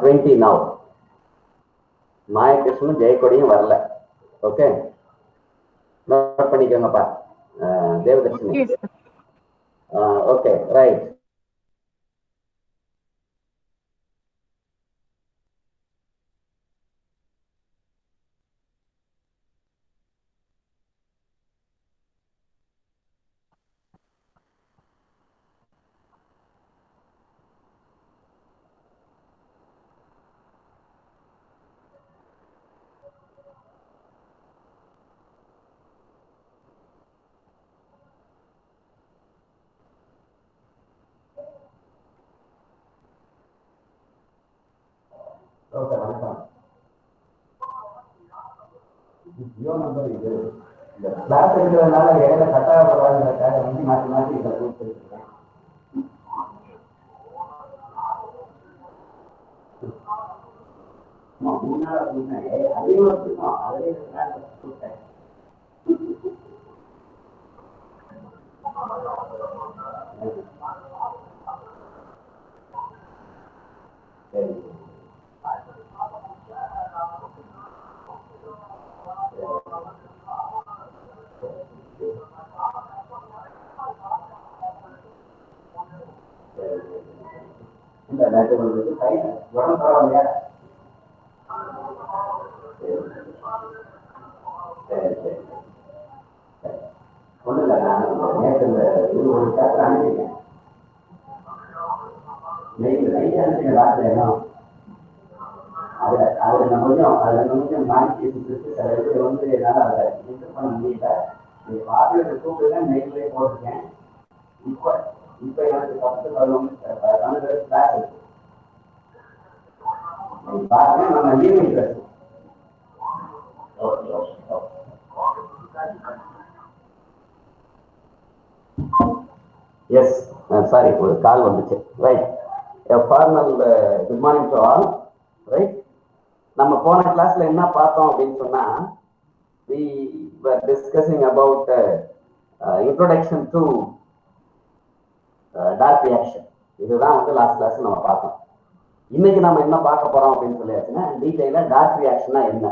20 now. Mayakrishnan ஜெயக்கொடியும் வரல. Okay, note பண்ணிக்கோங்கப்பா தேவதர்ஷினி. Okay, right. ஓகே, வணக்கம். ஜியோ நம்பர் இது. இந்த கிளாஸ் எடுக்கிறதுனால இடையில கட்டாயப்படாதுங்கிறதுக்காக வந்து மாற்றி மாற்றி இதை கொடுத்துருக்கேன். முன்னால சொன்னேன் அறிவுறுத்தணும், அதே கொடுத்தேன். சரி, இந்த நேரத்தில் கை உடம்பு பரவாயில்லையா? சரி சரி, ஒன்றும் இல்லை. நான் நேற்று இந்த இது ஒரு சாப்பிட்டு அனுப்பிட்டேன். நைட்டு அனுப்பிங்க டாக்டர். என்ன அதில் நம்ம கொஞ்சம் மாற்றி கொடுத்துட்டு சில இது வந்து என்னால் அதை இன்டர் பண்ண முடியல. நீங்கள் பார்த்து கூப்பிட்டு நைட்லேயே போட்டிருக்கேன். இப்போ எனக்கு 10-11 கிளாஸ் இருக்கு. பாருங்க, நம்ம evening class. Okay okay okay. Yes, sorry, ஒரு கால் வந்துச்சு. Right. Formal good morning to all. Right. நம்ம போன கிளாஸ்ல என்ன பார்த்தோம் அப்படின்னு சொன்னா, we were discussing about introduction to dark reaction. இதுதான் வந்து லாஸ்ட் கிளாஸ் நம்ம பார்த்தோம். இன்னைக்கு நம்ம என்ன பார்க்க போறோம் அப்படின்னு சொல்லியாச்சுன்னா, டீட்டெயிலா டார்க் ரியாக்ஷனா என்ன.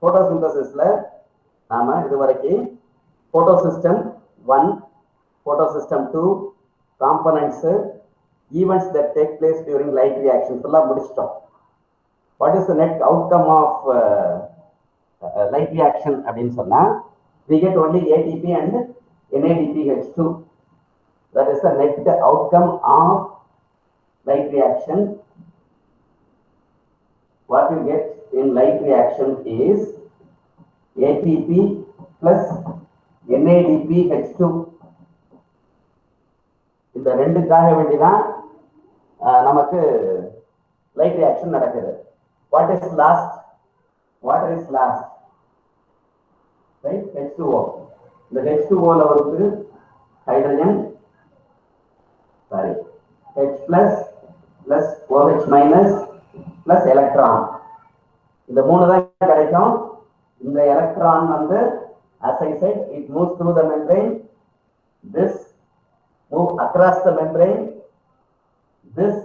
போட்டோசிந்தசிஸ்ல நாம இதுவரைக்கும் போட்டோசிஸ்டம் 1, போட்டோசிஸ்டம் 2, components, events that take place during light reaction எல்லாம் முடிச்சிட்டோம். What is the net outcome of light reaction அப்படின்னு சொன்னா, we get only ATP and NADPH2. That is the net outcome of light reaction. What you get in light reaction is ATP plus NADPH2. இந்த ரெண்டுக்காக வேண்டிதான் நமக்கு light reaction நடக்குது. What is last? Water is last, right? H2O. இந்த H2O ல வந்து hydrogen, sorry, H plus plus OH minus plus electron, இந்த மூணு தான் கிடைக்கும். இந்த எலக்ட்ரான் வந்து, as I said, it moves through the membrane. This move across the membrane. This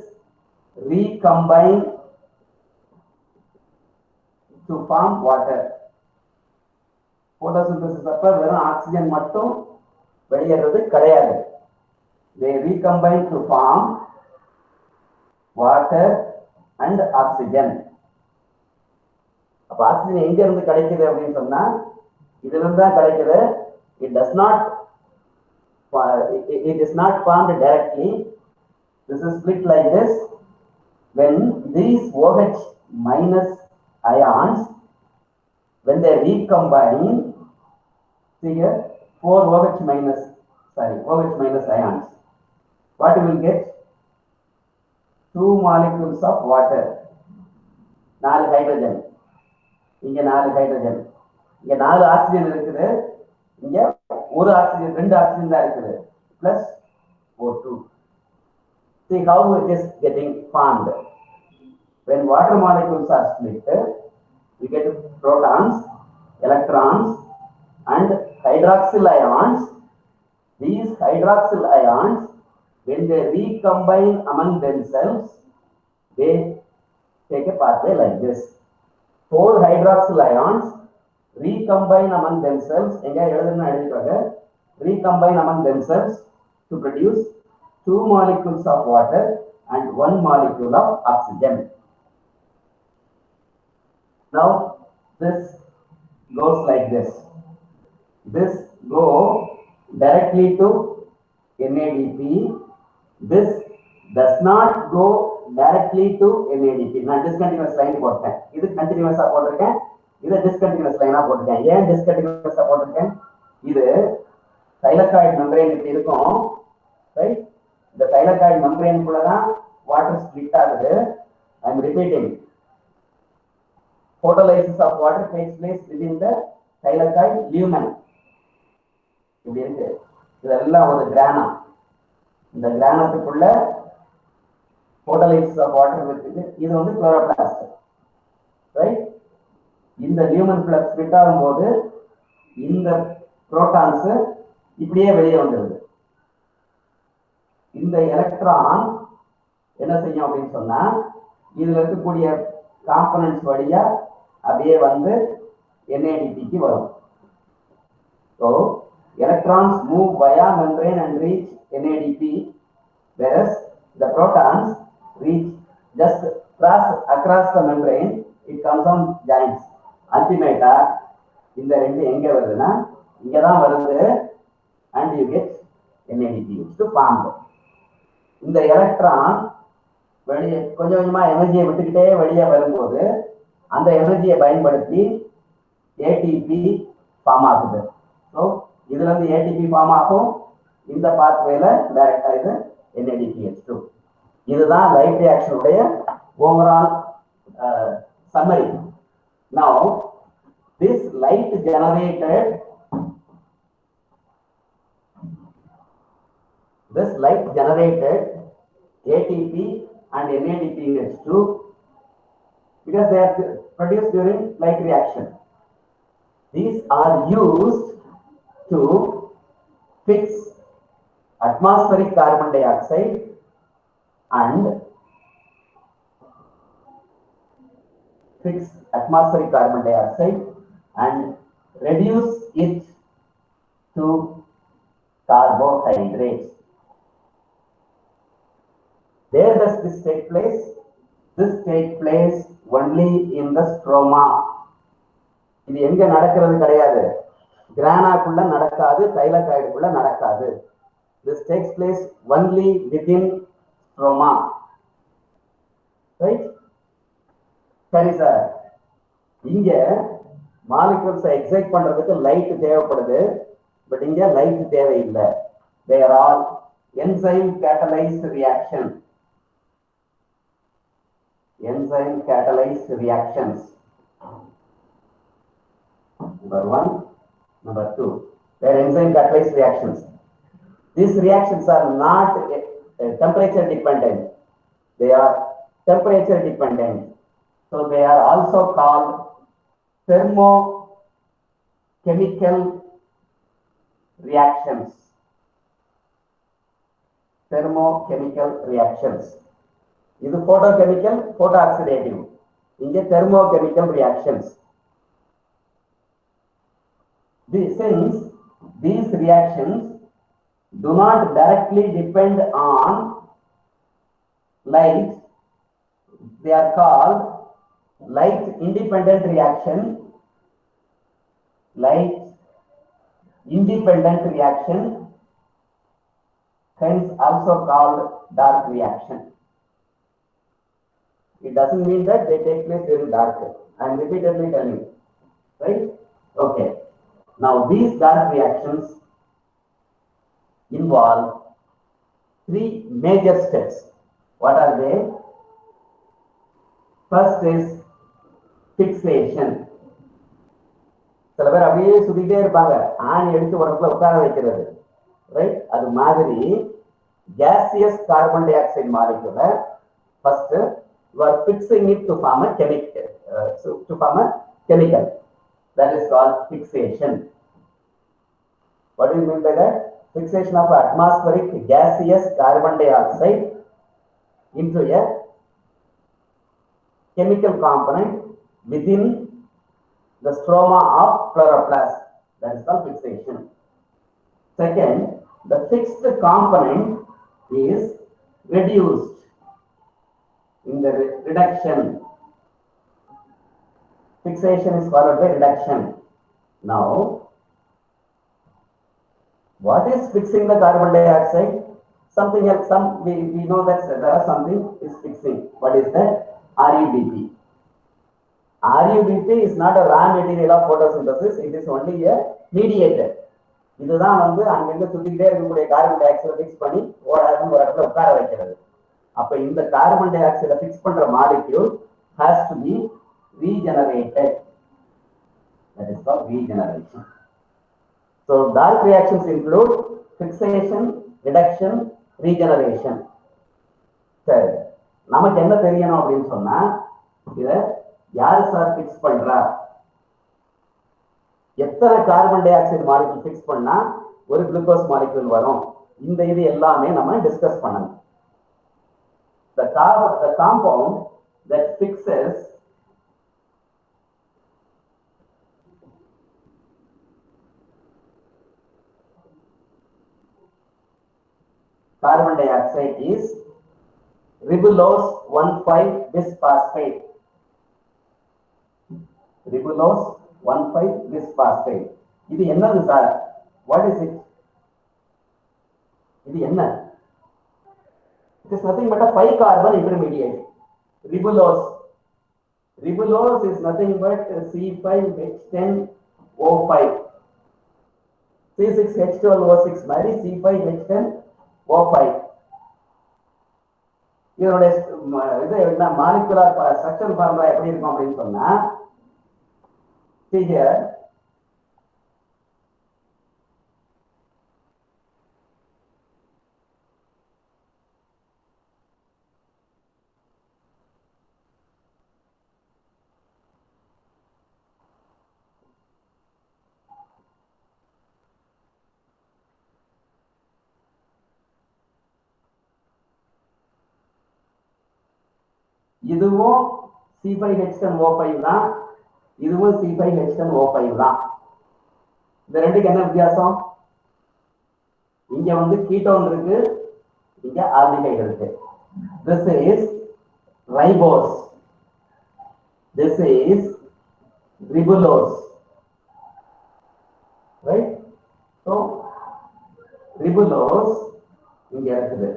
recombine to form water. Photosynthesis அப்ப வெறும் ஆக்சிஜன் மட்டும் வெளியேறது கிடையாது. They recombine to form water and oxygen. அப்ப ஆக்சிஜன் எங்க இருந்து கிடைக்குது அப்படின்னு சொன்னா, இதுல இருந்து தான் கிடைக்குது. It does not, it is not formed directly. This is split like this. When these OH minus ions, when they recombine, see here, 4 OH minus, sorry, OH minus ions, what you will get? 2 molecules of water. 4 hydrogen, இங்க 4 hydrogen, இங்க 4 oxygen இருக்குது, இங்க ஒரு oxygen, 2 oxygen தான் இருக்குது, plus O2. See how it is getting formed. When water molecules are split, we get protons, electrons and hydroxyl ions. These hydroxyl ions, when they recombine among themselves, they take a pathway like this. 4 hydroxyl ions recombine among themselves, recombine among themselves to produce 2 molecules of water and 1 molecule of oxygen. Now this goes like this. This go directly to NADP. This does not go directly to NADP. நான் discontinuous line போட்டேன். இது continuous ஆ போட்டிருக்கேன். இது discontinuous line ஆ போட்டிருக்கேன். ஏன் discontinuous ஆ போட்டிருக்கேன்? இது thylakoid membrane இப்படி இருக்கும். Right? இந்த thylakoid membrane குள்ள தான் water split ஆகுது. I am repeating. Photolysis of water takes place within the thylakoid lumen. இப்படி இருக்கு. இதெல்லாம் ஒரு கிரானா. இந்த கிரானத்துக்குள்ள photolysis of water இருக்குது. இது வந்து chloroplast. Right? இந்த lumen flux split ஆகும்போது இந்த protons இப்படியே வெளியே வந்துருது. இந்த எலக்ட்ரான் என்ன செய்யும் அப்படின்னு சொன்னா இதுல இருக்கக்கூடிய காம்பனன்ட்ஸ் வழியா அப்படியே வந்து NADP-க்கு வரும். So electrons move via membrane and reach NADP, whereas the protons reach just across the membrane. It comes on joints. Ultimately, இந்த ரெண்டு எங்க வருதுன்னா இங்க தான் வருது, and you get NADP to form. இந்த எலக்ட்ரான் வெளியே கொஞ்சம் கொஞ்சமா எனர்ஜியை விட்டுக்கிட்டே வெளியே வரும்போது அந்த எனர்ஜியை பயன்படுத்தி ATP ஃபார்ம் ஆகுது. ஸோ இதுல இருந்து ATP ஃபார்ம் ஆகும். இந்த பாத்வேல டைரக்டா இது NADPH2. இதுதான் லைட் ரியாக்ஷன் உடைய overall summary. Now this light generated ATP and NADPH2 because they are produced during light reaction. These are used to fix atmospheric carbon dioxide and reduce it to carbohydrates. Where does this take place? This takes place only in the stroma. இது எங்க நடக்கிறது கிடையாது, கிரானாக்குள்ள நடக்காது, தைலகாய்டுக்குள்ள நடக்காது. This takes place only within stroma. Right? சரி sir, இங்க molecules excite பண்றதுக்கு light தேவைப்படுது, பட் இங்க லைட் தேவையில்லை. They are all enzyme catalyzed reaction. Enzyme catalyzed reactions. Number 1, number 2. They are enzyme catalyzed reactions. These reactions are not temperature dependent. They are temperature dependent. So they are also called thermochemical reactions. Thermochemical reactions. இது photochemical, photooxidative. இங்க thermochemical reactions. Since these reactions do not directly depend on light, they are called light independent reaction. Light independent reaction, hence also called dark reaction. It doesn't mean that they take place during dark. I am repeatedly telling you. Right? Okay. Now these dark reactions involve 3 major steps. What are they? First is fixation. சில பேர் அப்படியே சுத்திட்டே இருப்பாங்க, ஆணி எடுத்து உடம்புல உட்கார வைக்கிறது. ரைட்? அது மாதிரி gaseous carbon dioxide molecule first you are fixing it to form a chemical. That is called fixation. What do you mean by that? Fixation of atmospheric gaseous carbon dioxide into a chemical component within the stroma of chloroplast. That is called fixation. Second, the fixed component is reduced in the reduction. Fixation is followed by reduction. Now, what is fixing the carbon dioxide? Something else, we know that there is something is fixing. What is that? RUBP. RUBP is not a raw material of photosynthesis, it is only a mediator. இதுதான் வந்து அங்கங்க சுத்திக்கிட்டே இருக்கக்கூடிய carbon tie ஆக்சைடை fix பண்ணி ஓடாதுன்னு ஒரு இடத்துல உட்கார வைக்கிறது. அப்ப இந்த கார்பன் டை ஆக்சைடை ஃபிக்ஸ் பண்ற molecule has to be regenerated. That is called regeneration. So dark reactions include fixation, reduction, regeneration. சரி, நமக்கு என்ன தெரியணும் அப்படின்னு சொன்னா, இத யார் சார் ஃபிக்ஸ் பண்றா, எத்தனை carbon dioxide molecule fix பண்ணா ஒரு குளுக்கோஸ் மாலிக்யூல் வரும், இந்த இது எல்லாமே நம்ம டிஸ்கஸ் பண்ணணும். The compound that fixes carbon dioxide is ribulose 1,5-bisphosphate. Ribulose 1,5-bisphosphate. இது என்னது சார்? What is it? இது என்ன? It is nothing but a 5-carbon intermediate. Ribulose. Ribulose is nothing but C5H10O5. C6H12O6 மாதிரி C5H10O5. இதோட இது என்ன molecular structure formula எப்படி இருக்கும் அப்படின்னு சொன்னா, see here, இதுவும் C5H10O5 தான், இதுவும் C5H10O5 தான். இந்த ரெண்டுக்கு என்ன வித்தியாசம்? இங்க வந்து கீட்டோன் இருக்கு, இங்க ஆல்டிஹைட் இருக்கு. This is ribose, this is ribulose, right? So ribulose இங்க இருக்குது,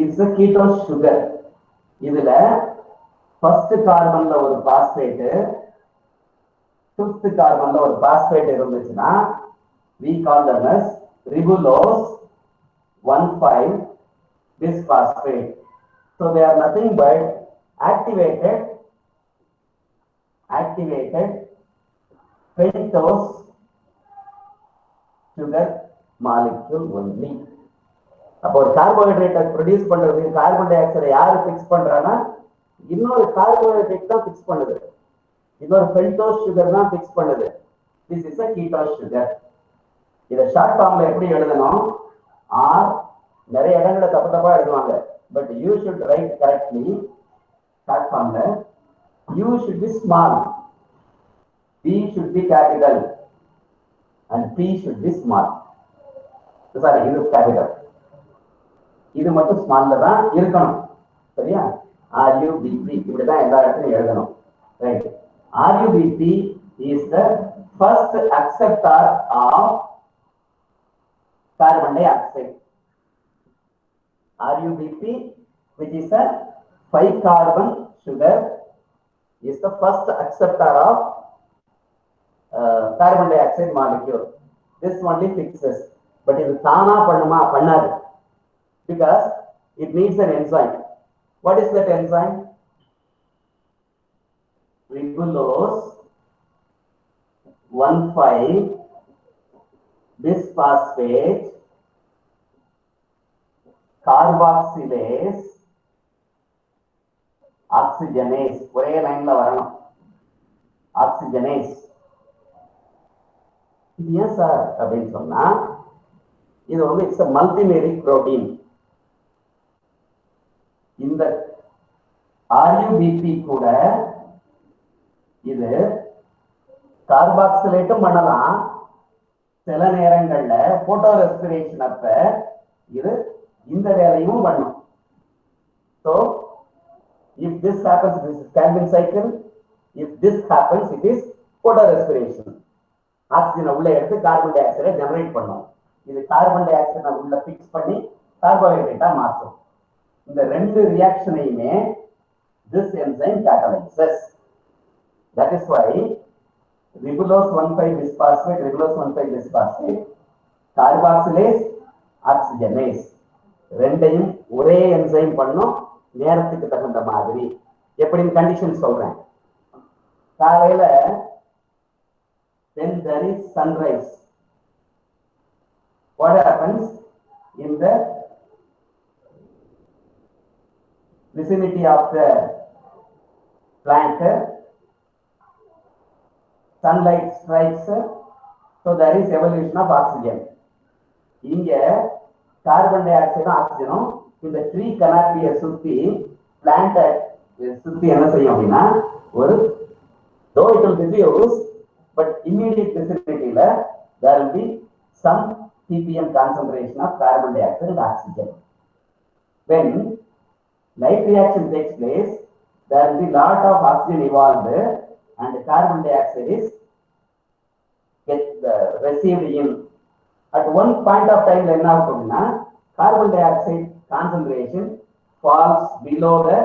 it's a ketose sugar. இதுல ஃபர்ஸ்ட் கார்பன்ல ஒரு பாஸ்பேட், ஃபிஃப்த் கார்பன்ல ஒரு பாஸ்பேட் இருந்துச்சுன்னா we call them as ribulose 1,5-bisphosphate. So they are nothing but activated pentose sugar molecule only. அப்போ ஒரு கார்போஹைட்ரேட்டை produce பண்றதுக்கு carbon tie ஆக்சைடை யாரு ஃபிக்ஸ் பண்றான்னா, இன்னொரு கார்போஹைட்ரேட் தான் ஃபிக்ஸ் பண்ணுது, இன்னொரு பென்டோஸ் சுகர் தான் ஃபிக்ஸ் பண்ணுது. This is a ketose sugar. இத ஷார்ட் ஃபார்ம்ல எப்படி எழுதணும்? ஆர் நிறைய இடங்களை தப்பு தப்பா எழுதுவாங்க, but you should write correctly. Short ஃபார்ம்ல you should be small, B should be capital and B should be small. Sorry, இது கேபிட்டல், இது மட்டும் ஸ்மால்ல தான் இருக்கணும். சரியா? RUBP இப்படிதான் எல்லா இடத்துலையும் எழுதணும். Right. RUBP is the first acceptor of carbon dioxide. RUBP, which is a 5-carbon sugar, is the first acceptor of carbon dioxide molecule. This only fixes, but இது தானா பண்ணுமா? பண்ணாது, because it needs an enzyme. What is that enzyme? Ribulose 1,5-bisphosphate carboxylase oxygenase. ஒரே லைன்ல வரணும், oxygenase. இது ஏன் sir அப்படின்னு சொன்னா, இது வந்து இட்ஸ் a multimeric protein. இந்த RUBP கூட இது கார்பாக்சிலேட்டும் பண்ணலாம். சில நேரங்கள்ல போட்டோ ரெஸ்பிரேஷன் அப்ப இது இந்த வேலையும் பண்ணும். So if this happens, this is Calvin cycle. If this happens, it is photo respiration. ஆக்சிஜனை உள்ள எடுத்து கார்பன் டை ஆக்சைடை ஜெனரேட் பண்ணும். இது கார்பன் டை ஆக்சைடை உள்ள பிக்ஸ் பண்ணி கார்போஹைட்ரேட்டா மாற்றும். இந்த ரெண்டு ரியாக்ஷனையுமே this enzyme catalyzes. That is why ribulose 1,5 bisphosphate, ribulose 1,5 bisphosphate, carboxylase, oxygenase ரெண்டையும் ஒரே என்சைம் பண்ணும். நேரத்துக்கு தகுந்த மாதிரி எப்படின்னு கண்டிஷன் சொல்றேன். காலையில when there is sunrise, what happens in the vicinity of the plant? Sunlight strikes, so there is evolution of oxygen. இங்க கார்பன் டை ஆக்சைடும் ஆக்சிஜனும் இந்த ட்ரீ கனாப்பியை சுத்தி பிளான்ட் சுத்தி என்ன செய்யும் அப்படின்னா ஒரு though it will diffuse, but immediate vicinity la there will be some ppm concentration of carbon dioxide and oxygen. When light reaction takes place, there will be lot of oxygen evolved and carbon dioxide is received in. At one point of time enna agumna carbon dioxide concentration falls below the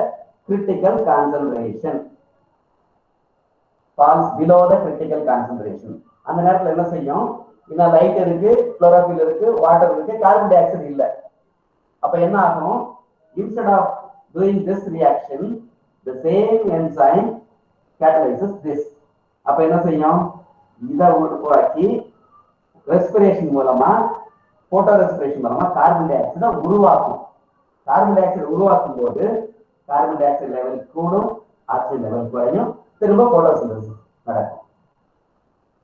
critical concentration. Falls below the critical concentration. அந்த நேரத்துல என்ன செய்யும்? இன்ன light இருக்கு, chlorophyll இருக்கு, water இருக்கு, carbon di oxide இல்ல. அப்ப என்ன ஆகும்? Instead of doing this reaction, the same enzyme catalyzes this. அப்ப என்ன செய்யும்? இத உருவாக்கி ரெஸ்பிரேஷன் மூலமா, போட்டோ ரெஸ்பிரேஷன் மூலமா கார்பன் டை ஆக்சைடை உருவாக்கும். கார்பன் டை ஆக்சைடு உருவாக்கும் போது கார்பன் டை ஆக்சைடு லெவல் கூடும், ஆக்சிஜன் லெவல் குறையும், திரும்ப போட்டோசிந்தசிஸ் நடக்கும்.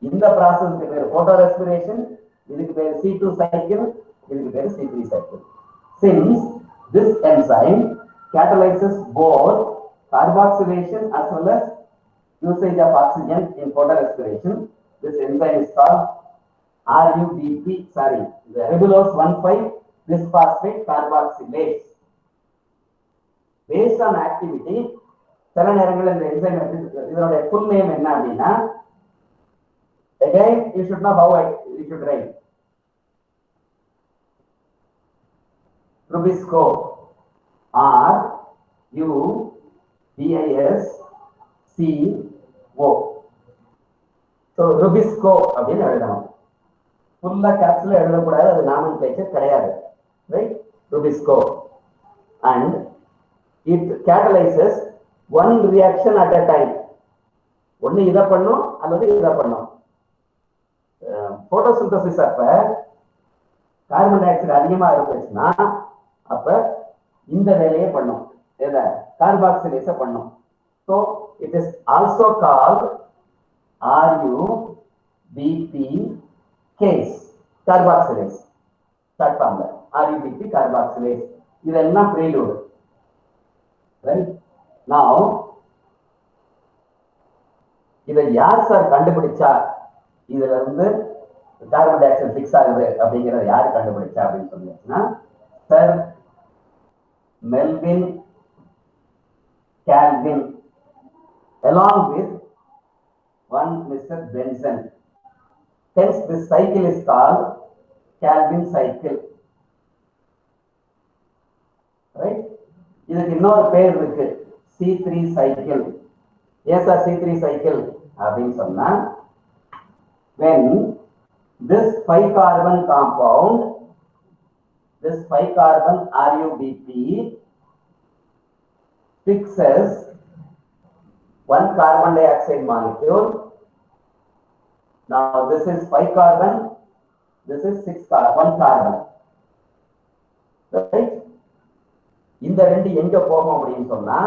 இந்த ப்ராசஸ்க்கு பேர் போட்டோ ரெஸ்பிரேஷன், இதுக்கு பேர் C2 cycle, இதுக்கு பேர் C3 cycle. Since this enzyme catalyzes both carboxylation as well as usage of oxygen in photorespiration, this enzyme is called RUBP, the ribulose 1,5 bisphosphate carboxylase. Based on activity, சில நேரங்களில் இந்த enzyme இதனுடைய full name என்ன அப்படின்னா, again you should know how you should write. Rubisco, RUBISCO. So Rubisco அப்படின்னு எழுதணும். ஃபுல்லா கேப்ஸ்ல எழுதக்கூடாது, அது நாமன்கிளேச்சர் கிடையாது, right? Rubisco, and it catalyzes one reaction at a time. ஒன்னு இத பண்ணும் அல்லது இத பண்ணும். போட்டோசிந்தசிஸ் அப்ப கார்பன் டை ஆக்சைடு அதிகமா இருந்துச்சுன்னா அப்ப இந்த வேலையை பண்ணும், எத கார்பாக்சிலேஸ பண்ணும். So it is also called RUBP case, carboxylase. Start from the RUBP carboxylase. இதெல்லாம் prelude, right? Now இதை யார் சார் கண்டுபிடிச்சா, இதுல இருந்து கார்பன் டை ஆக்சைடு பிக்ஸ் ஆகுது அப்படிங்கிறத யார் கண்டுபிடிச்சா அப்படின்னு சொன்னீங்கன்னா, sir Melvin Calvin along with one Mr. Benson. Hence this cycle is called Calvin cycle, right? இதுக்கு இன்னொரு பேர் இருக்கு, C3 cycle. Yes sir, C3 cycle அப்படின்னு சொன்னா, when this 5 carbon compound, this 5 carbon RUBP fixes one carbon dioxide molecule. Now this is 5 carbon, this is 6 carbon, 1 carbon, right? இந்த ரெண்டு எங்க போகும் அப்படின்னு சொன்னா,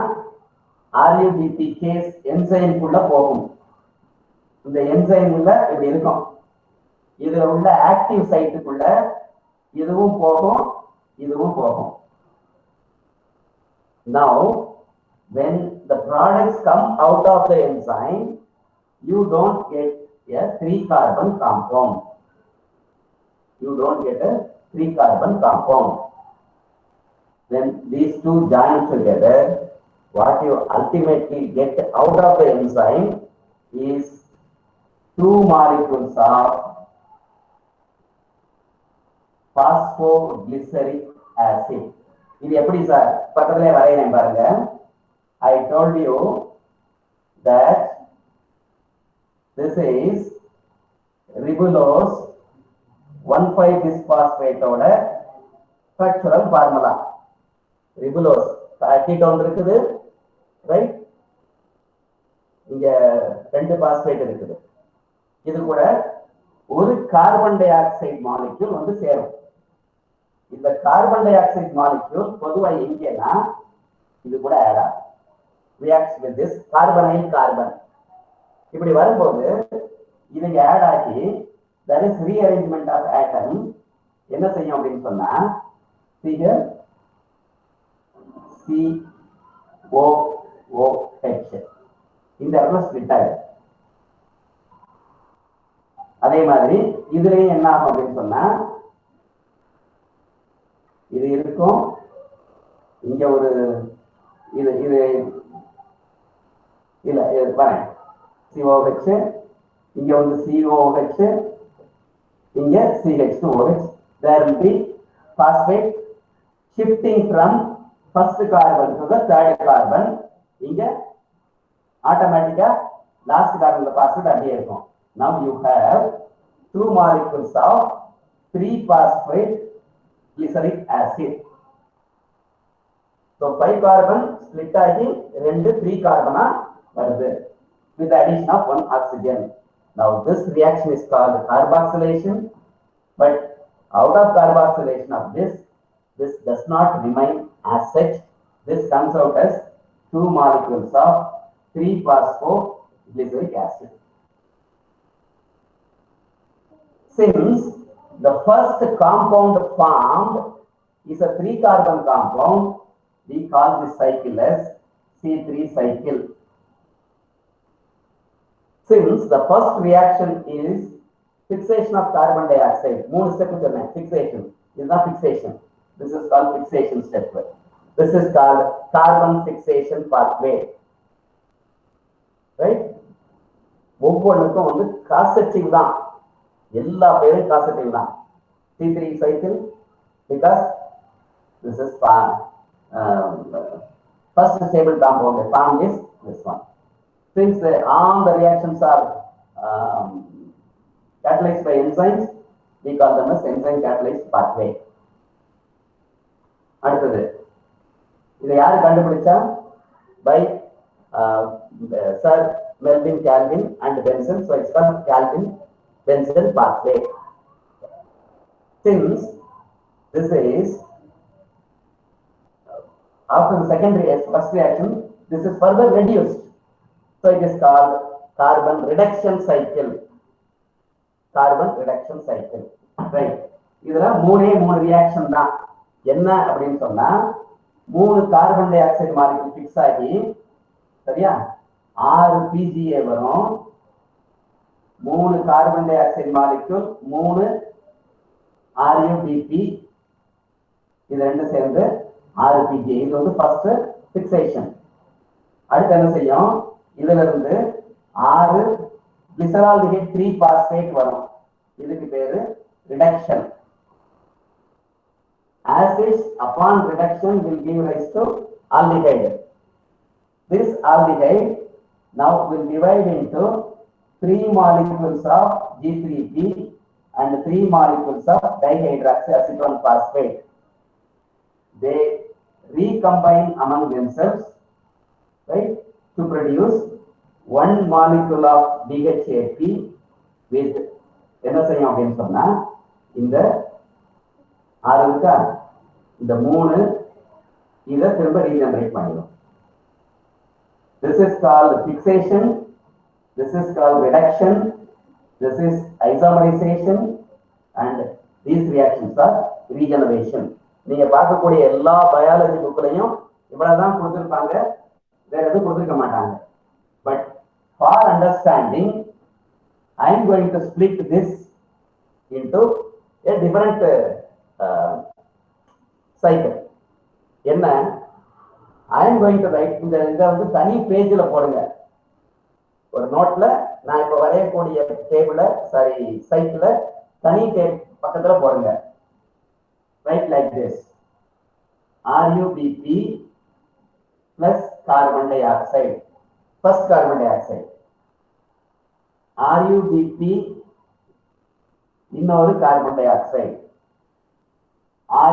RUBP கேஸ் என்சைம் குள்ள போகும். இந்த என்சைம் உள்ள இப்படி இருக்கும், இதுல உள்ள ஆக்டிவ் சைட்டுக்குள்ள இதுவும் போகும், இதுவும் போகும். Now when products come out of the enzyme, you don't get a 3-carbon compound. You don't get a 3-carbon compound. When these two join together, what you ultimately get out of the enzyme is 2 molecules of phosphoglyceric acid. இது எப்படி sir பக்கத்துல வரையறேன் பாருங்க. I told you that this is ribulose 1,5-bisphosphate ஓட structural formula. ribulose ketone இருக்குது, right? இங்க 2 phosphate இருக்குது. இது கூட ஒரு கார்பன் டை ஆக்சைடு மாலிக்யூல் வந்து சேரும். இந்த கார்பன் டை ஆக்சைடு மாலிக்யூல் பொதுவா எங்கன்னா இது கூட ஆட் ஆகும். reacts with this carbonyl carbon. இப்படி வரும்போது இதுங்க ஆட் ஆகி there is rearrangement of atom. என்ன செய்யும் அப்படின்னு சொன்னா here COOH இந்த இடத்துல ஸ்பிளிட் ஆகும். அதே மாதிரி இதுலயும் என்ன ஆகும் அப்படின்னு சொன்னா இது இருக்கும், இங்க ஒரு இது இது இல்ல பாருங்க COH, இங்க வந்து COH, இங்க CH2OH. there will be phosphate shifting from first carbon to the third carbon. இங்க ஆட்டோமேட்டிக்கா லாஸ்ட் கார்பன்ல பாஸ்பேட் அப்படியே இருக்கும். now you have 2 molecules of 3-phosphate glyceric acid. so 5 carbon split ஆகி 2 3 கார்பனா வருது with the addition of 1 oxygen. now this reaction is called carboxylation, but out of carboxylation of this does not remain as such. this comes out as 2 molecules of 3-phosphoglyceric acid. since the first compound formed is a 3-carbon compound, we call this cycle as C3 cycle. since the first reaction is fixation of carbon dioxide, 3 steps சொன்னேன். fixation is not fixation, this is called fixation step. this is called carbon fixation pathway, right? ஒவ்வொன்றுக்கும் வந்து காசெட்டிவ் தான், எல்லா பேரும் காசெட்டிவ் தான். C3 cycle because this is first stable compound formed is this one. since all the reactions are catalyzed by enzymes, we call them as enzyme catalyzed pathway. அடுத்தது இதை யாரு கண்டுபிடிச்சா? by Sir Melvin Calvin and Benson. so it's called Calvin-Benson pathway. since this is after the first reaction, this is further reduced, so it is called carbon reduction cycle. right? இதுல 3 reaction தான். என்ன அப்படின்னு சொன்னா 3 carbon dioxide molecule fix ஆகி சரியா 6 PGA வரும். 3 carbon dioxide molecule 3 RUDP, இது ரெண்டும் சேர்ந்து 6 PGA. இது வந்து ஃபர்ஸ்ட் ஃபிக்சேஷன். அடுத்து என்ன செய்யும்? இதுல இருந்து 6 glyceraldehyde 3-phosphate வரும். இதுக்கு பேரு reduction. acids upon reduction will give rise to aldehyde. this aldehyde now will divide into 3 molecules of G3P and 3 molecules of dihydroxyacetone phosphate. they recombine among themselves, right, to produce 1 molecule of DHAP with என்ன செய்யும் அப்படின்னு சொன்னா இந்த 6 இருக்கா, இந்த 3 இதை திரும்ப regenerate பண்ணிடும். this is called fixation, this is called reduction, this is isomerization, and these reactions are regeneration. நீங்க பார்க்கக்கூடிய எல்லா பயாலஜி புக்லையும் இவ்வளவுதான் கொடுத்திருப்பாங்க. வேற எதுவும் கொடுத்துருக்க மாட்டாங்க. But for understanding I am going to split this into a different cycle. என்ன I am going to write இந்த இதை வந்து தனி பேஜில் போடுங்க. ஒரு நோட்ல நான் இப்ப வரையக்கூடிய டேபிள சைக்கிள தனி பக்கத்துல போடுங்க. Write like this: RUBP plus carbon dioxide, first carbon dioxide. RUBP இன்னொரு கார்பன் டை ஆக்சைடு,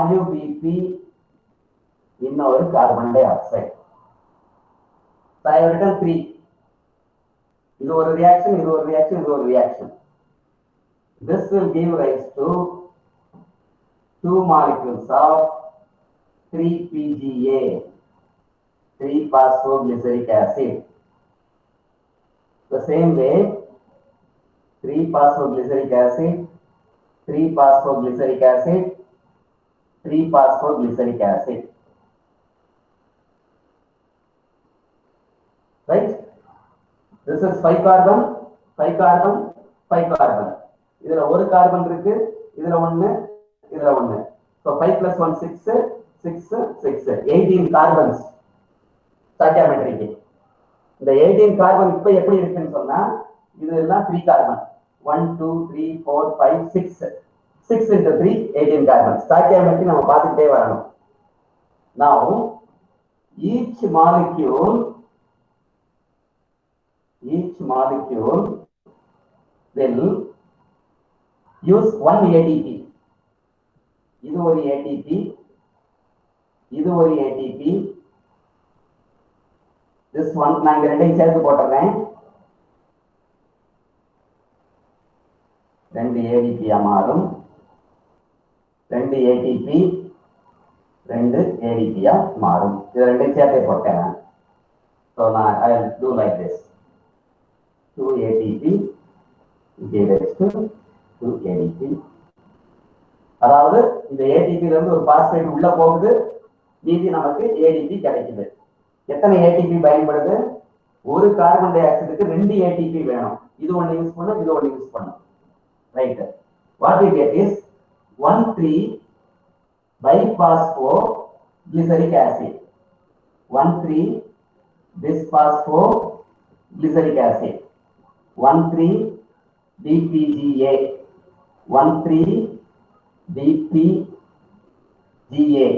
RUBP இன்னொரு carbon di oxide. So I have written 3. இது ஒரு reaction, இது ஒரு reaction, இது ஒரு reaction. This will give rise to 2 molecules of 3-PGA, 3-phosphoglyceric acid. The same way, 3-phosphoglyceric acid, 3-phosphoglyceric acid, 3-phosphoglyceric acid. Right? This is 5 carbon, 5 carbon, 5 carbon. இதுல ஒரு carbon இருக்கு, இதுல ஒன்னு, இதுல ஒன்னு. So 5 plus 1 6, 6, 6, 18 carbons stoichiometrically. இந்த 18 carbon இப்ப எப்படி இருக்குன்னு சொன்னா இதெல்லாம் 3 கார்பன். 1 2 3 4 5 6, 6 into 3 18 carbon. Stoichiometry நம்ம பார்த்துட்டே வரணும். Now each molecule will use 1 ATP. இது ஒரு ATP, இது ஒரு ATP. This one நான் இங்க ரெண்டையும் சேர்த்து போட்டுறேன். 2 ADP மாறும், 2 ATP 2 ADP மாறும். இது ரெண்டையும் சேர்த்து போட்டேன். So now I will do like this: 2 ATP gives to 2 ADP. அதாவது இந்த ATP ல இருந்து ஒரு பாஸ்பேட் உள்ள போகுது, மீதி நமக்கு ADP கிடைக்குது. எத்தனை ATP பயன்படுது? ஒரு கார்பன் டை ஆக்சைடுக்கு 2 ATP வேணும். இது ஒன்னு யூஸ் பண்ணும், இது ஒன்னு யூஸ் பண்ணும். Right. What we get is 1,3-biphosphoglyceric acid, 1,3-biphosphoglyceric acid, 1,3-DPGA, 1,3-DPGA,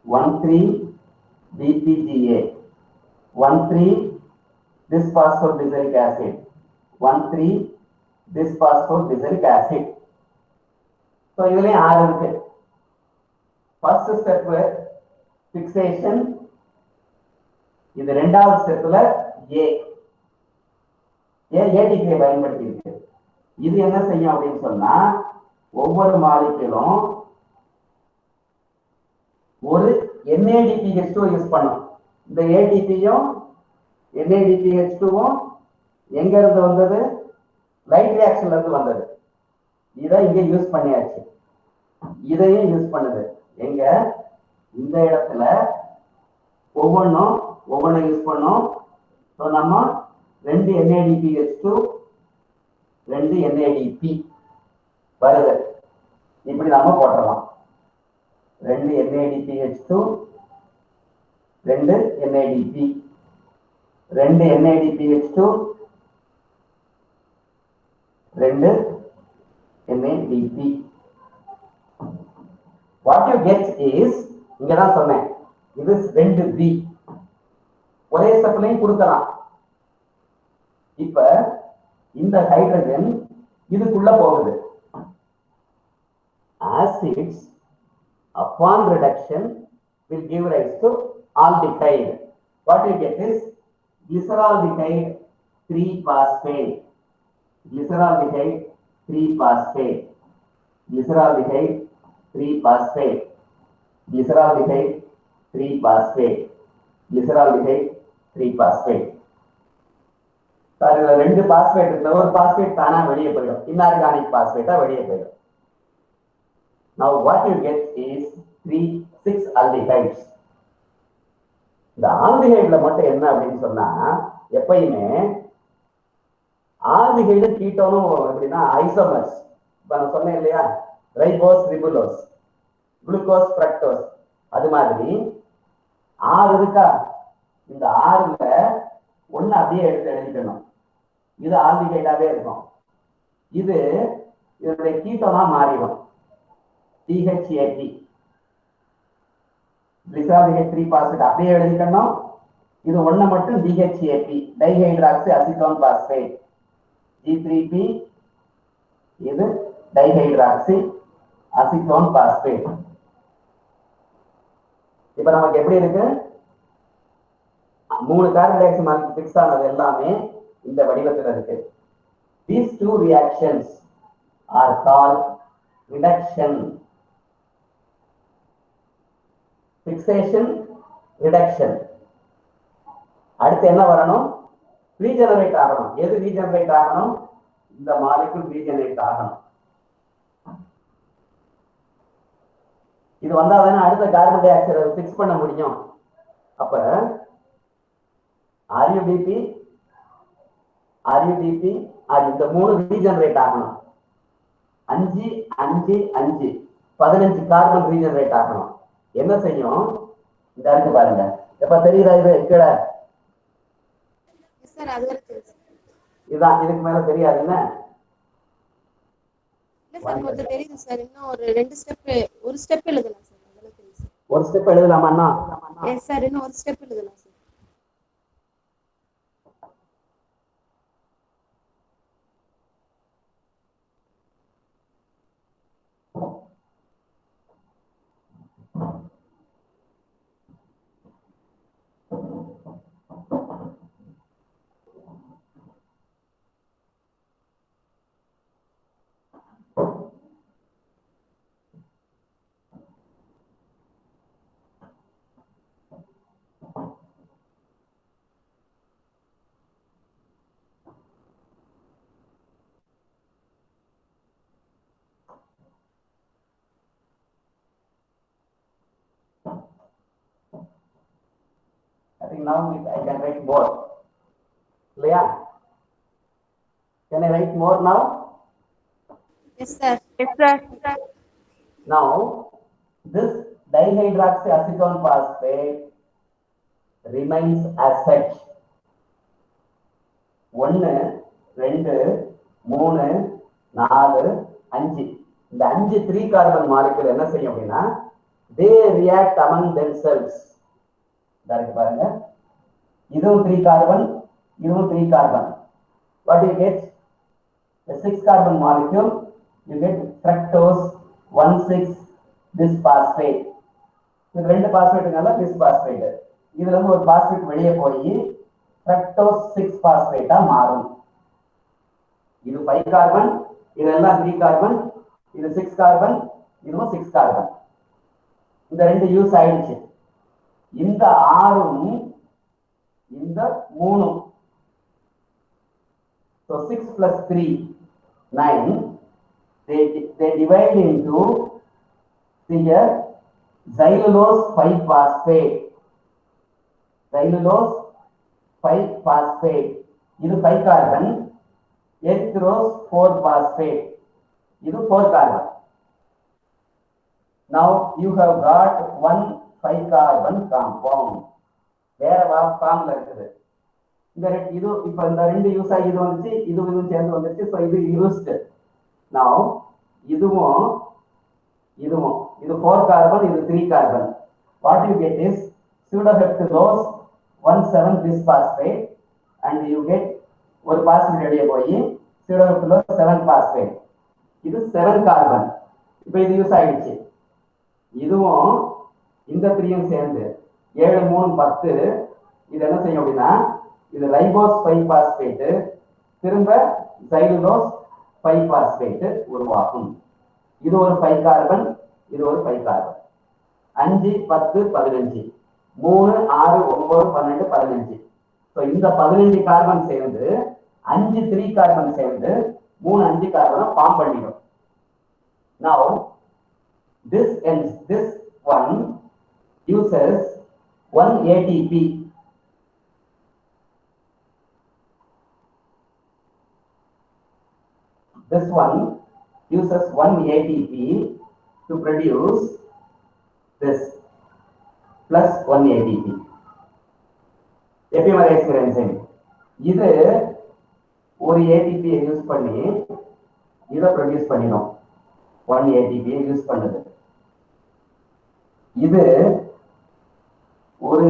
1,3-DPGA, 1,3-biphosphoglyceric acid, 1,3-biphosphoglyceric acid. So இதுலயும் 6 இருக்கு. First step fixation. இது இரண்டாவது ஸ்டெப்ல ATP பயன்படுத்தி இருக்கு. இது என்ன செய்யும் அப்படின்னு சொன்னா ஒவ்வொரு மாலிக்யூலும் ஒரு NADPH2 யூஸ் பண்ணும். இந்த ATPயும் NADPH2வும் எங்க இருந்து வந்தது? லைட் ரியாக்ஷன்ல இருந்து வந்தது. இதை இங்க யூஸ் பண்ணியாச்சு. இதையும் யூஸ் பண்ணுது. எங்க? இந்த இடத்துல ஒவ்வொன்றும் யூஸ் பண்ணோம். ஸோ நம்ம 2 NADPH2 2 NADP வருது. இப்படி நாம போட்டுடலாம். 2 NADPH2 2 NADP, 2 NADPH2 2 NADP. What you get is, இங்கதான் சொன்னேன், இது 2B ஒரே ஸ்டெப்லையும் கொடுக்கலாம். இப்ப இந்த ஹைட்ரஜன் இதுக்குள்ள போகுது. Acids upon reduction will give rise to aldehyde. What you get is glyceraldehyde 3-phosphate, glyceraldehyde 3-phosphate, glyceraldehyde 3-phosphate, glyceraldehyde 3-phosphate, glyceraldehyde 3-phosphate. Sir இதுல 2 பாஸ்பேட் இருக்குல்ல, ஒரு பாஸ்பேட் தானா வெளியே போயிடும், இன்ஆர்கானிக் பாஸ்பேட்டா வெளியே போயிடும். Now what you get is 6 aldehydes. இந்த ஆல்டிஹைட்ல மட்டும் என்ன அப்படின்னு சொன்னா எப்பயுமே ஆல்டிஹைடு கீட்டோனும் எப்படின்னா ஐசோமர்ஸ். இப்ப நான் சொன்னேன் இல்லையா, ரைபோஸ் ரிபுலோஸ் குளுக்கோஸ் ஃப்ரக்டோஸ், அது மாதிரி 6 இருக்கா, இந்த 6ல ஒண்ணு அப்படியே எடுத்து எழுதிக்கணும். இது ஆல்டிஹைடாவே இருக்கும். இது இதனுடைய கீட்டோனா மாறிடும். THAP கிளிசரால்டிஹைட் 3 பாஸ்பேட் அப்படியே எழுதிக்கணும். இது ஒண்ணு மட்டும் DHAP dihydroxy acetone phosphate G3P, இது டைஹைட்ராக்சி அசிட்டோன் பாஸ்பேட். இப்ப நமக்கு எப்படி இருக்கு, 3 carbon dioxide molecule fix ஆனது எல்லாமே இந்த வடிவத்தில் இருக்கு. These two reactions are called reduction. Fixation, reduction. அடுத்து என்ன வரணும், ரீஜெனரேட் ஆகணும். எது ரீஜெனரேட் ஆகணும், இந்த மாலிக்யூல் ரீஜெனரேட் ஆகணும். இது வந்தாதானே அடுத்த கார்பன் டை ஆக்சைடை ஃபிக்ஸ் பண்ண முடியும். அப்ப RUDP இந்த 3 ரீஜெனரேட் ஆகணும். 5 5 5 15 கார்பன் ரீஜெனரேட் ஆகணும். என்ன செய்யும், இந்த இருக்கு பாருங்க, எப்ப தெரியுதா இது கீழே, இதுதான். இதுக்கு மேல தெரியாது என்ன, தெரியுது சார். இன்னும் ஒரு 2 ஸ்டெப், ஒரு ஸ்டெப் எழுதலாம் சார். அதெல்லாம் தெரியும் சார். ஒரு ஸ்டெப் எழுதலாமா அண்ணா? எஸ் சார், இன்னும் ஒரு ஸ்டெப் எழுதலாம் sir. I think now I can write more. Leah, can I write more now? Yes sir. Yes sir. Now this dihydroxyacetone phosphate remains as such. 1 2 3 4 5 இந்த 5 3 carbon molecule என்ன செய்யும் அப்படின்னா, they react among themselves. இருக்கு பாருங்க, இதுவும் 3 carbon, இதுவும் 3 carbon. What do you get? The 6 carbon molecule, you get fructose 1,6 this phosphate. இது 2 பாஸ்பேட்னால this phosphate. இதுல இருந்து ஒரு பாஸ்பேட் வெளியே போய் fructose 6 phosphate மாறும். இது 5 கார்பன், இதெல்லாம் 3 கார்பன், இது 6 கார்பன், இதுவும் 6 கார்பன். இந்த 2 யூஸ் ஆயிடுச்சு. இந்த 6ம் இந்த 3ம், so 6 plus 3 9, they divide into here xylulose 5 phosphate, xylulose 5 phosphate. இது 5 கார்பன், erythrose 4 phosphate, இது 4 carbon. Now you have got one 5 carbon compound. வேற ஃபார்ம்ல இருக்குது. இந்த இது இப்ப இந்த 2 யூஸ் ஆகி இது வந்துச்சு, இதுவும் சேர்ந்து வந்துச்சு. சோ இது யூஸ்ட். Now இதுவும் இது 4 கார்பன், இது 3 carbon. What you get is pseudoheptulose 1,7 this phosphate and you get ஒரு பாஸ்பேட் வெளியே போய் pseudoheptulose 7 phosphate. இது 7 கார்பன். இப்போ இது யூஸ் ஆயிடுச்சு. இதுவும் இந்த 3யும் சேர்ந்து 7 3 10. இது என்ன செய்யும் அப்படின்னா, இது ரைபோஸ் 5 பாஸ்பேட் திரும்ப xylulose 5 பாஸ்பேட் உருவாக்கும். இது ஒரு 5 கார்பன், இது ஒரு 5 கார்பன். 5 10 15, 3 6 9 12 15. ஸோ இந்த 15 கார்பன் சேர்ந்து 5 3 கார்பன் சேர்ந்து 3 5 கார்பனை ஃபார்ம் பண்ணிடும். Now this one uses 1 ATP. This one uses 1 ATP to produce this plus 1 ATP. Epimerase enzyme. இது ஒரு ATP யூஸ் பண்ணி இதை ப்ரொடியூஸ் பண்ணிடும். 1 ATP யூஸ் பண்ணுது. இது ஒரு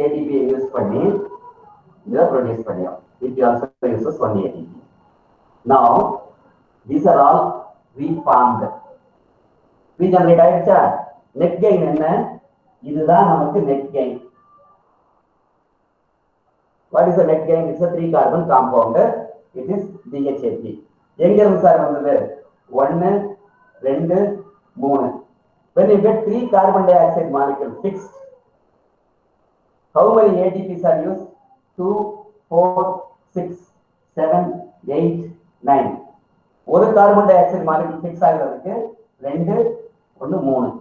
ATP யூஸ் பண்ணி இதை ப்ரொடியூஸ் பண்ணிடும். It also uses 1 ATP. Now these are all reformed. Regenerate ஆயிடுச்சா? நெட் கெயின் என்ன? இதுதான் நமக்கு net gain. What is the net gain? It's a 3 carbon compound. It is DHAP. எங்க இருந்து சார் வந்தது? 1 2 3. When you get 3 carbon dioxide molecule fixed, how many ATPs are used? 2 4 6 7 8 9. ஒரு carbon dioxide molecule fix ஆகிறதுக்கு 2 1 3.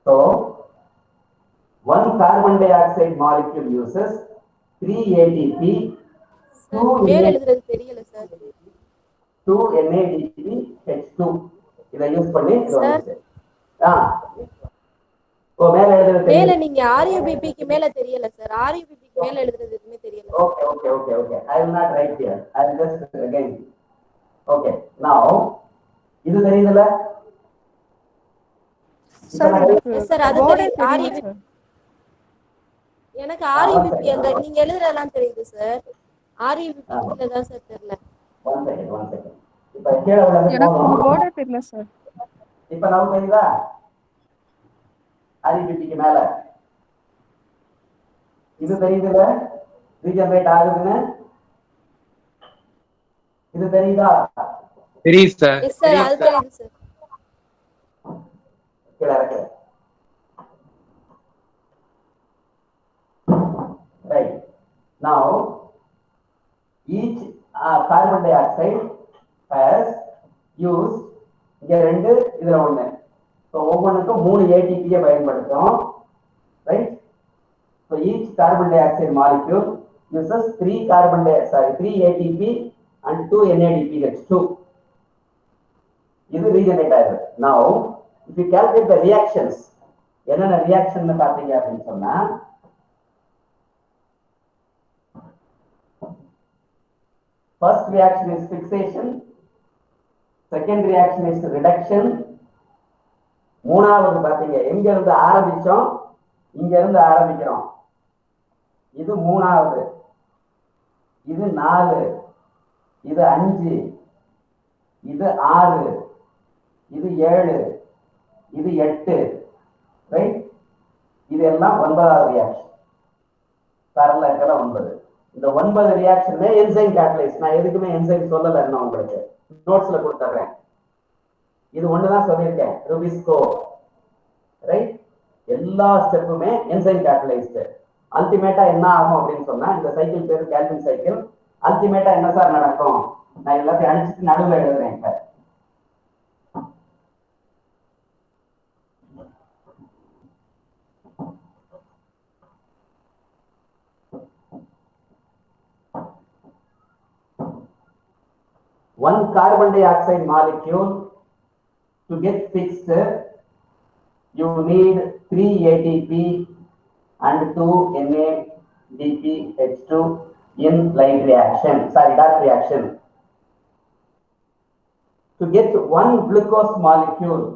So one carbon dioxide molecule uses 3 ATP, 2 NADP, H2. இதை use பண்ணி மேல எழுதுறது மேல நீங்க RUBP க்கு மேல தெரியல சார். RUBP க்கு மேல எழுதுறது எதுமே தெரியல. Okay. I will not write here. I will just again. Okay. Now இது தெரியுதுல? சார் அது RUBP எனக்கு RUBP அந்த நீங்க எழுதுறதெல்லாம் தெரியுது சார். RUBP கீழ தான் சார் தெரியல. One second. இப்ப கீழ உள்ளது எனக்கு போர்டே தெரியல சார். இப்ப நமக்கு தெரியுதா? RUBP க்கு மேல இது தெரியுதுல? ரீஜெனரேட் ஆகுதுன்னு இது தெரியுதா? தெரியுது சார். எஸ் சார், அது தெரியுது சார். கீழ இருக்கு. Right. Now, each carbon dioxide has used இங்க 2 இதுல 1. So ஒவ்வொன்றுக்கும் 3 ATP பயன்படுத்தும். Right? So each carbon dioxide molecule uses 3 ATP and 2 NADPH2. இது regenerate ஆகுது. Now, if you calculate the reactions, என்னென்ன reaction பாத்தீங்க அப்படின்னு சொன்னா first reaction is fixation, second reaction is reduction, மூணாவது பாத்தீங்க எங்க இருந்து ஆரம்பிச்சோம், இங்க இருந்து ஆரம்பிக்கிறோம். இது மூணாவது, இது 4, இது 5, இது 6, இது 7, இது 8, ரைட்? இது எல்லாம் 9வது ரியாக்ஷன். தரல இருக்கல 9. இந்த 9 ரியாக்ஷன்ல என்சைம் கேட்டலைஸ். நான் எதுக்குமே என்சைம் சொல்லல, நான் உங்களுக்கு நோட்ஸ்ல கொடுத்துறேன். இது ஒண்ணுதான் சொல்லியிருக்கேன், ரூபிஸ்கோ, ரைட்? எல்லா ஸ்டெப்புமே என்சைம் கேட்டலைஸ்ட். அல்டிமேட்டா என்ன ஆகும் அப்படின்னு சொன்னா, இந்த சைக்கிள் பேரு கேல்வின் சைக்கிள். அல்டிமேட்டா என்ன சார் நடக்கும்? நான் எல்லாத்தையும் அடிச்சுட்டு நடுவில் எழுதுறேன். இப்ப one carbon dioxide molecule to get fixed, you need 3 ATP and 2 NADPH2 in light reaction, dark reaction. To get one glucose molecule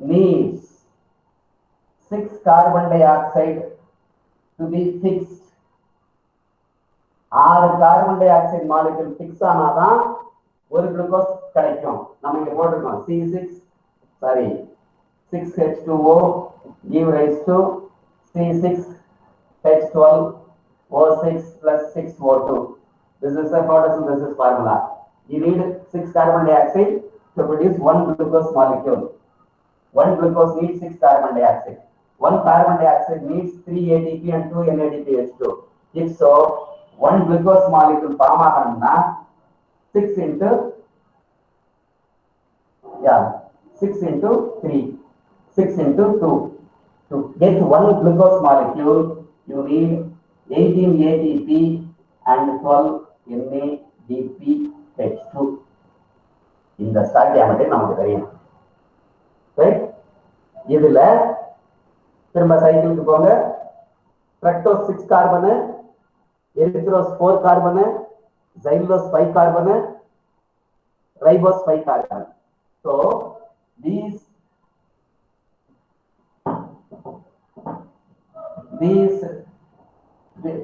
needs 6 carbon dioxide to be fixed. 6 carbon dioxide molecule fix ஆனாதான் ஒரு glucose கிடைக்கும். நம்ம இங்க போட்டுருக்கோம் C6H2O give rise to C6H12O6 plus 6O2. This is the photosynthesis formula. You need 6 carbon dioxide to produce 1 glucose molecule. 1 glucose needs 6 carbon dioxide. 1 carbon dioxide needs 3 ATP and 2 NADPH2. If so, 1 glucose molecule form ஆகணும்னா 6 6 into 3, 6 into 2. To get one glucose molecule, you need 18 ATP and 12 NADPH2. இந்த ஸ்டாக்கியாமெட்ரி நமக்கு தெரியும். Right? இதுல திரும்ப சைக்கிளுக்கு போங்க. Fructose 6 carbon, erythrose 4 carbon, xylulose 5 carbon, ribose 5 carbon. So these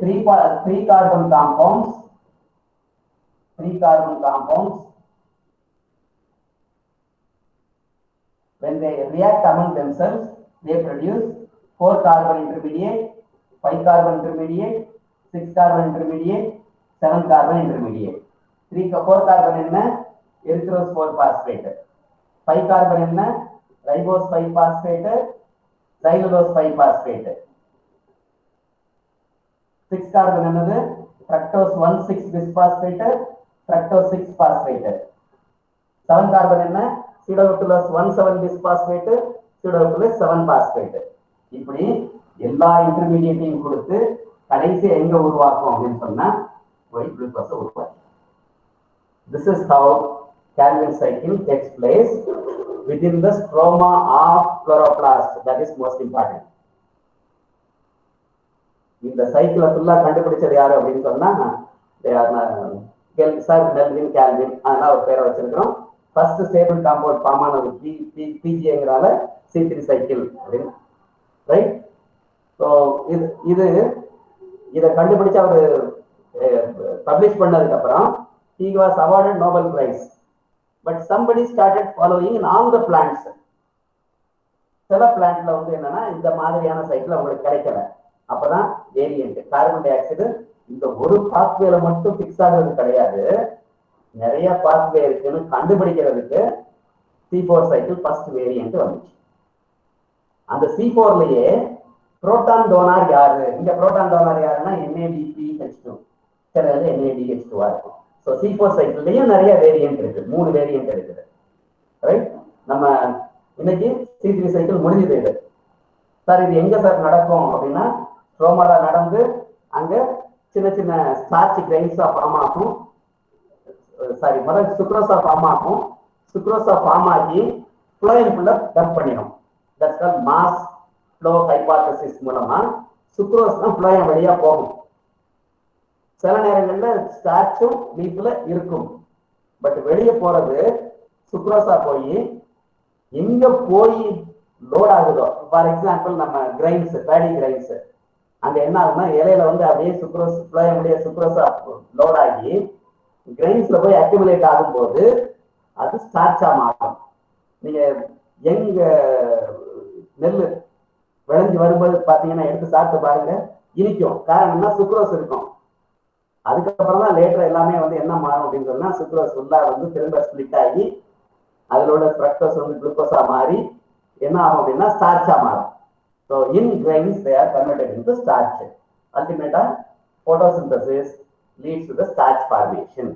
three carbon compounds, when they react among themselves, they produce 4 carbon intermediate, 5 carbon intermediate, 6 carbon intermediate, 7 carbon intermediate. 4 carbon என்ன? erythrose 4 phosphate. 5 carbon என்ன? ribose 5 phosphate, xylulose 5 phosphate. 6 carbon என்னது? fructose 1,6 bisphosphate, fructose 6 phosphate. 7 carbon என்ன? pseudohydrolase 1,7 bisphosphate, pseudohydrolase 7 phosphate. இப்படி எல்லா இன்டர்மீடியேட்டையும் கொடுத்து கடைசி எங்க உருவாக்கும் அப்படின்னு சொன்னா ஒயிட் குளுக்கோஸை உருவாக்கும். This is how Calvin cycle takes place within the stroma of chloroplast. That is most important. இந்த சைக்கிளை ஃபுல்லா கண்டுபிடிச்சது யாரு அப்படின்னு சொன்னா மெல்வின் கால்வின், அதனால ஒரு பேரை வச்சிருக்கிறோம். ஃபர்ஸ்ட் ஸ்டேபிள் காம்பவுண்ட் ஃபார்ம் ஆனது பிஜிங்கிறால C3 சைக்கிள் அப்படின்னு. ரைட்? ஸோ இதை கண்டுபிடிச்ச ஒரு பப்ளிஷ் பண்ணதுக்கு அப்புறம் he was awarded Nobel Prize. But somebody started following in all the plants. சில பிளான்ட்ல வந்து என்னன்னா இந்த மாதிரியான சைக்கிள் அவங்களுக்கு கிடைக்கல. அப்பதான் வேரியன்ட் கார்பன் டை ஆக்சைடு இந்த ஒரு பாத்வேல மட்டும் பிக்ஸ் ஆகிறது கிடையாது, நிறைய பாத்வே இருக்குன்னு கண்டுபிடிக்கிறதுக்கு C4 சைக்கிள் ஃபர்ஸ்ட் வேரியன்ட் வந்துச்சு. அந்த C4லயே புரோட்டான் டோனார் யாரு? இங்க புரோட்டான் டோனார் யாருன்னா NADPH2, சில NADH2 இருக்கும். ஸோ C4 சைக்கிள்லயும் நிறைய வேரியன்ட் இருக்கு, 3 வேரியன்ட் இருக்குது. ரைட்? நம்ம இன்னைக்கு C3 சைக்கிள் முடிஞ்சது. இது சார் இது எங்க சார் நடக்கும் அப்படின்னா ஸ்ட்ரோமால நடந்து அங்க சின்ன சின்ன ஸ்டார்ச் கிரைன்ஸா ஃபார்ம் ஆகும். சாரி, முதல்ல சுக்ரோஸா ஃபார்ம் ஆகும். சுக்ரோஸா ஃபார்ம் ஆகி ஃப்ளோயம்குள்ள டம்ப் பண்ணிடும். That's called mass flow hypothesis மூலமா சுக்ரோஸ் தான் ஃப்ளோயம் வழியா போகும். சில நேரங்கள்ல ஸ்டார்ச்சும் லீஃப்ல இருக்கும், பட் வெளியே போறது சுக்ரோஸா போய் எங்க போய் லோட் ஆகுதோ, ஃபார் எக்ஸாம்பிள் நம்ம கிரைன்ஸ், பேடி கிரைன்ஸ், அங்க என்ன ஆகுதுன்னா இலையில வந்து அப்படியே சுக்ரோஸ் ஃப்ளோயமுடைய சுக்ரோஸா லோட் ஆகி கிரைன்ஸ்ல போய் அக்யூமுலேட் ஆகும்போது அது ஸ்டார்ச்சா மாறும். நீங்க எங்க நெல் விளைஞ்சு வரும்போது பாத்தீங்கன்னா எடுத்து சாப்பிட்டு பாருங்க, இனிக்கும். காரணம்னா சுக்ரோஸ் இருக்கும். அதுக்கப்புறம் தான் லேட்டர் எல்லாமே வந்து என்ன மாறும் அப்படின்னு சொன்னா சுக்ரோஸ் ஃபுல்லா வந்து திரும்ப ஸ்பிளிட் ஆகி அதோட ஃப்ரக்டோஸ் வந்து குளுக்கோஸா மாறி என்ன ஆகும் அப்படின்னா ஸ்டார்ச்சா மாறும். So in grains they are converted into starch. அல்டிமேட்டா photosynthesis leads to the starch formation.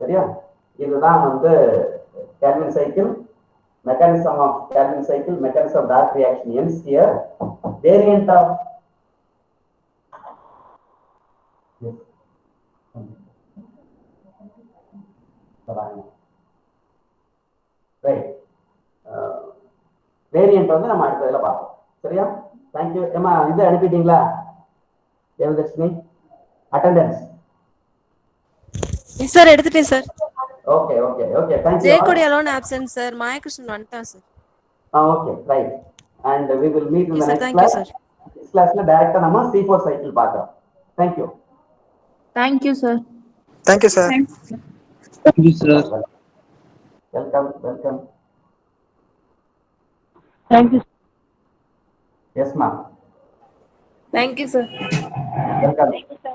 சரியா? இதுதான் வந்து Calvin cycle. Mechanism of Calvin cycle, mechanism of dark reaction ends here. Variant of right, variant வந்து நம்ம அடுத்ததுல பார்ப்போம். சரியா? தேங்க்யூ. ஏமா இது அனுப்பிட்டீங்களா தேவதர்ஷினி? அட்டெண்டன்ஸ் சார் எடுத்துட்டேன் sir. Okay okay okay, thank you. Jayakodi alone absent sir. Mayakrishnan வந்துட்டான் sir. Okay right. And we will meet in the next thank class. you sir. Next classல டைரக்ட்டா நம்ம C4 சைக்கிள் பார்க்கலாம். Thank you. Thank you, sir. Thank you, sir. Thank you, sir. Welcome, welcome. Thank you. Yes, ma'am. Thank you, sir. Welcome. Thank you, sir.